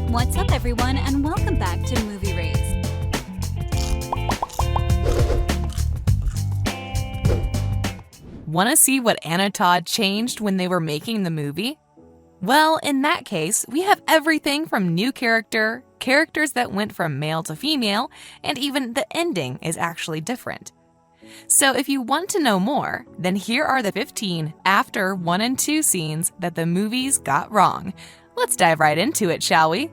What's up, everyone, and welcome back to Movie Raised. Want to see what Anna Todd changed when they were making the movie? Well, in that case, we have everything from new characters that went from male to female, and even the ending is actually different. So if you want to know more, then here are the 15 after 1 and 2 scenes that the movies got wrong. Let's dive right into it, shall we?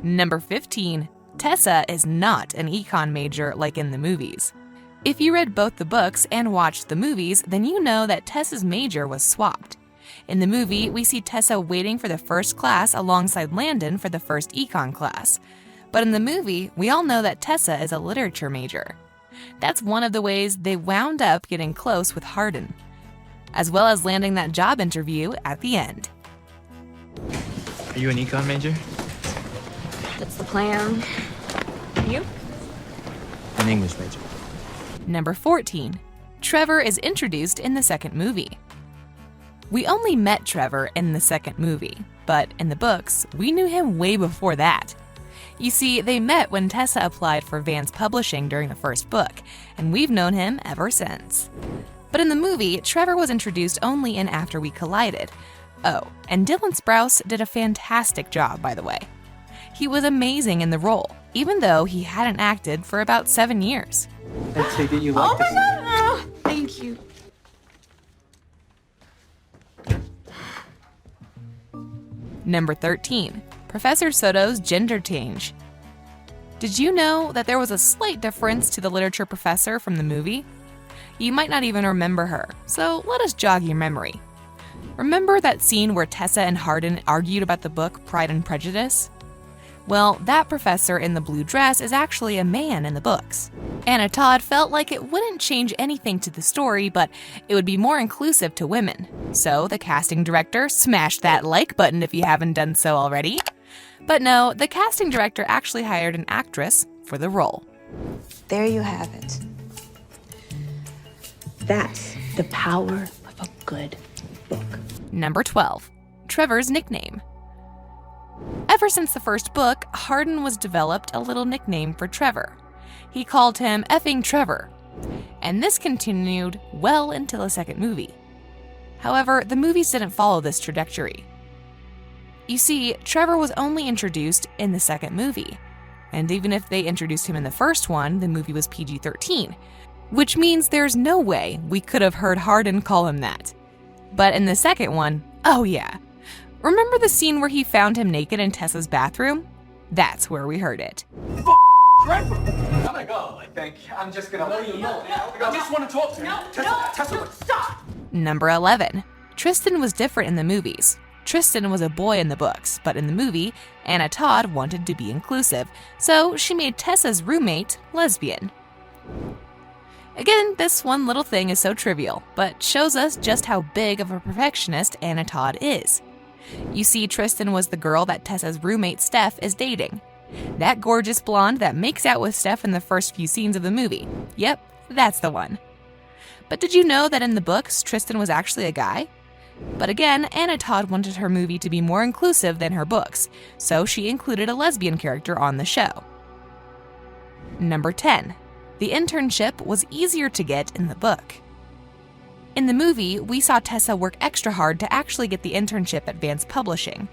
Number 15. Tessa is not an econ major like in the movies. If you read both the books and watched the movies, then you know that Tessa's major was swapped. In the movie, we see Tessa waiting for the first class alongside Landon for the first econ class. But in the movie, we all know that Tessa is a literature major. That's one of the ways they wound up getting close with Hardin, as well as landing that job interview at the end. Are you an econ major? That's the plan. You? An English major. Number 14. Trevor is introduced in the second movie. We only met Trevor in the second movie, but in the books, we knew him way before that. You see, they met when Tessa applied for Vance Publishing during the first book, and we've known him ever since. But in the movie, Trevor was introduced only in After We Collided. Oh, and Dylan Sprouse did a fantastic job, by the way. He was amazing in the role, even though he hadn't acted for about 7 years. I take it you like this. Oh, thank you. Number 13. Professor Soto's gender change. Did you know that there was a slight difference to the literature professor from the movie? You might not even remember her, so let us jog your memory. Remember that scene where Tessa and Hardin argued about the book Pride and Prejudice? Well, that professor in the blue dress is actually a man in the books. Anna Todd felt like it wouldn't change anything to the story, but it would be more inclusive to women. So the casting director smashed that like button if you haven't done so already. But no, the casting director actually hired an actress for the role. There you have it. That's the power of a good book. Number 12. Trevor's nickname. Ever since the first book, Hardin was developed a little nickname for Trevor. He called him effing Trevor. And this continued well into the second movie. However, the movies didn't follow this trajectory. You see, Trevor was only introduced in the second movie. And even if they introduced him in the first one, the movie was PG-13. Which means there's no way we could have heard Hardin call him that. But in the second one, oh yeah. Remember the scene where he found him naked in Tessa's bathroom? That's where we heard it. Dreadful! I'm gonna go, I think. I'm just gonna... No, I just want to talk to you. Tessa, stop! Number 11. Tristan was different in the movies. Tristan was a boy in the books, but in the movie, Anna Todd wanted to be inclusive, so she made Tessa's roommate lesbian. Again, this one little thing is so trivial, but shows us just how big of a perfectionist Anna Todd is. You see, Tristan was the girl that Tessa's roommate Steph is dating. That gorgeous blonde that makes out with Steph in the first few scenes of the movie. Yep, that's the one. But did you know that in the books, Tristan was actually a guy? But again, Anna Todd wanted her movie to be more inclusive than her books, so she included a lesbian character on the show. Number 10. The internship was easier to get in the book. In the movie, we saw Tessa work extra hard to actually get the internship at Vance Publishing.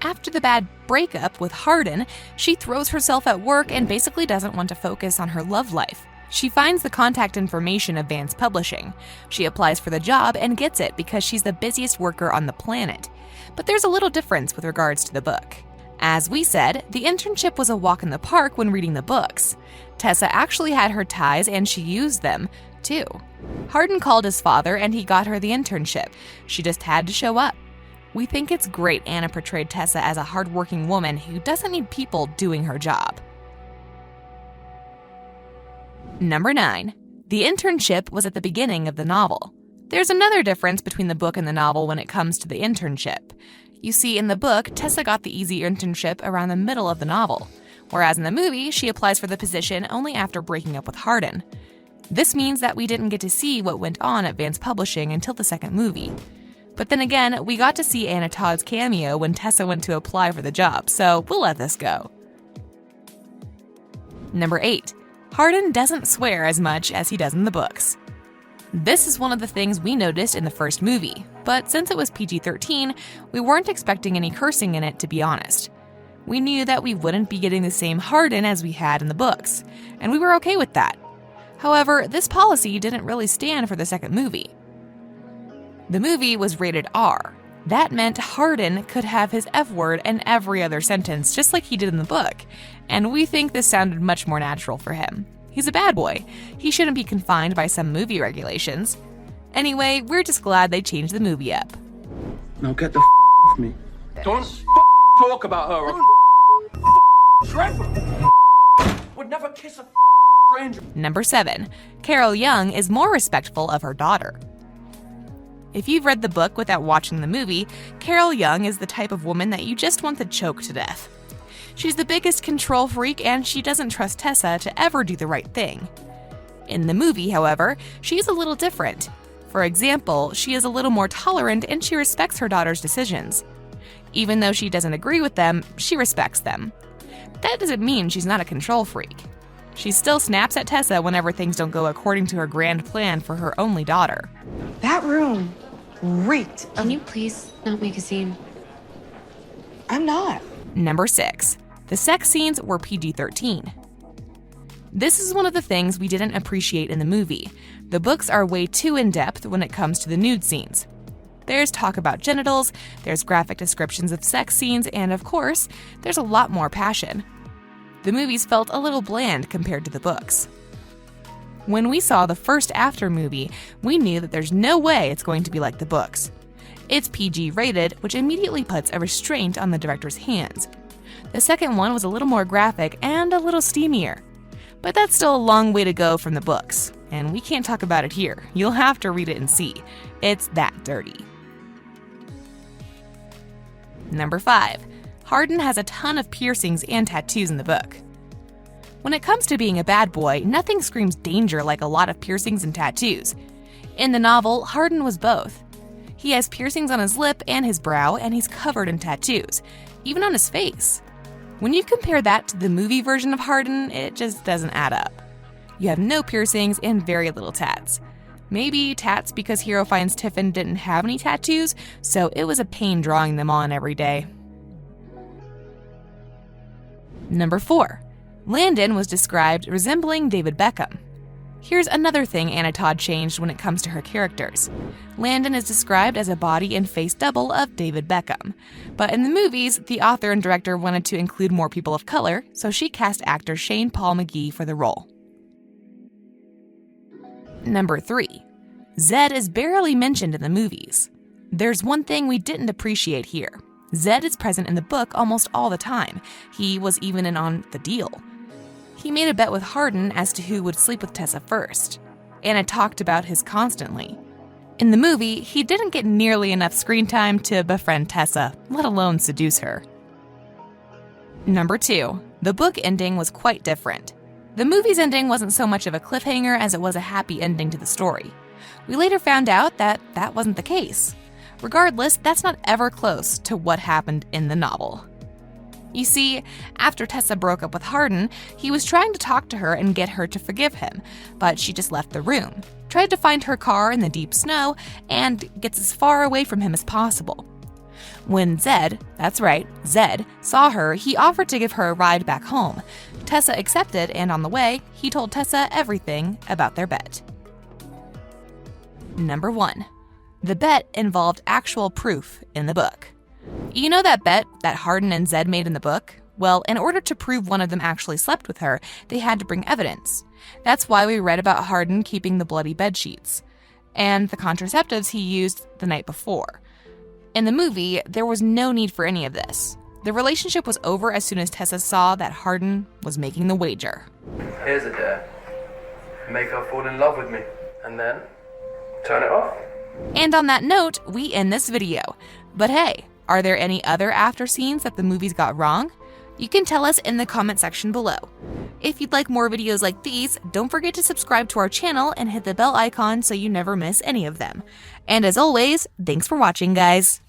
After the bad breakup with Hardin, she throws herself at work and basically doesn't want to focus on her love life. She finds the contact information of Vance Publishing. She applies for the job and gets it because she's the busiest worker on the planet. But there's a little difference with regards to the book. As we said, the internship was a walk in the park when reading the books. Tessa actually had her ties and she used them, too. Hardin called his father and he got her the internship. She just had to show up. We think it's great Anna portrayed Tessa as a hardworking woman who doesn't need people doing her job. Number 9. The internship was at the beginning of the novel. There's another difference between the book and the novel when it comes to the internship. You see, in the book, Tessa got the easy internship around the middle of the novel, whereas in the movie, she applies for the position only after breaking up with Hardin. This means that we didn't get to see what went on at Vance Publishing until the second movie. But then again, we got to see Anna Todd's cameo when Tessa went to apply for the job, so we'll let this go. Number 8. Hardin doesn't swear as much as he does in the books. This is one of the things we noticed in the first movie, but since it was PG-13, we weren't expecting any cursing in it, to be honest. We knew that we wouldn't be getting the same Hardin as we had in the books, and we were okay with that. However, this policy didn't really stand for the second movie. The movie was rated R. That meant Hardin could have his F word in every other sentence, just like he did in the book, and we think this sounded much more natural for him. He's a bad boy. He shouldn't be confined by some movie regulations. Anyway, we're just glad they changed the movie up. Now get the off me. Don't talk about her. Dreadful. Would never kiss a stranger. Number 7. Carol Young is more respectful of her daughter. If you've read the book without watching the movie, Carol Young is the type of woman that you just want to choke to death. She's the biggest control freak, and she doesn't trust Tessa to ever do the right thing. In the movie, however, she's a little different. For example, she is a little more tolerant and she respects her daughter's decisions. Even though she doesn't agree with them, she respects them. That doesn't mean she's not a control freak. She still snaps at Tessa whenever things don't go according to her grand plan for her only daughter. That room reeked. Can you please not make a scene? I'm not. Number 6. The sex scenes were PG-13. This is one of the things we didn't appreciate in the movie. The books are way too in-depth when it comes to the nude scenes. There's talk about genitals, there's graphic descriptions of sex scenes, and of course, there's a lot more passion. The movies felt a little bland compared to the books. When we saw the first After movie, we knew that there's no way it's going to be like the books. It's PG rated, which immediately puts a restraint on the director's hands. The second one was a little more graphic and a little steamier. But that's still a long way to go from the books, and we can't talk about it here. You'll have to read it and see. It's that dirty. Number 5. Hardin has a ton of piercings and tattoos in the book. When it comes to being a bad boy, nothing screams danger like a lot of piercings and tattoos. In the novel, Hardin was both. He has piercings on his lip and his brow, and he's covered in tattoos, even on his face. When you compare that to the movie version of Hardin, it just doesn't add up. You have no piercings and very little tats. Maybe tats because Hero finds Tiffin didn't have any tattoos, so it was a pain drawing them on every day. Number 4. Landon was described resembling David Beckham. Here's another thing Anna Todd changed when it comes to her characters. Landon is described as a body and face double of David Beckham. But in the movies, the author and director wanted to include more people of color, so she cast actor Shane Paul McGee for the role. Number 3. Zed is barely mentioned in the movies. There's one thing we didn't appreciate here. Zed is present in the book almost all the time. He was even in on the deal. He made a bet with Hardin as to who would sleep with Tessa first. Anna talked about his constantly. In the movie, he didn't get nearly enough screen time to befriend Tessa, let alone seduce her. Number 2. The book ending was quite different. The movie's ending wasn't so much of a cliffhanger as it was a happy ending to the story. We later found out that that wasn't the case. Regardless, that's not ever close to what happened in the novel. You see, after Tessa broke up with Hardin, he was trying to talk to her and get her to forgive him, but she just left the room, tried to find her car in the deep snow, and gets as far away from him as possible. When Zed, that's right, Zed, saw her, he offered to give her a ride back home. Tessa accepted, and on the way, he told Tessa everything about their bet. Number 1. The bet involved actual proof in the book. You know that bet that Hardin and Zed made in the book? Well, in order to prove one of them actually slept with her, they had to bring evidence. That's why we read about Hardin keeping the bloody bedsheets and the contraceptives he used the night before. In the movie, there was no need for any of this. The relationship was over as soon as Tessa saw that Hardin was making the wager. Here's a dare. Make her fall in love with me, and then turn it off. And on that note, we end this video. But hey, are there any other after scenes that the movies got wrong? You can tell us in the comment section below. If you'd like more videos like these, don't forget to subscribe to our channel and hit the bell icon so you never miss any of them. And as always, thanks for watching, guys!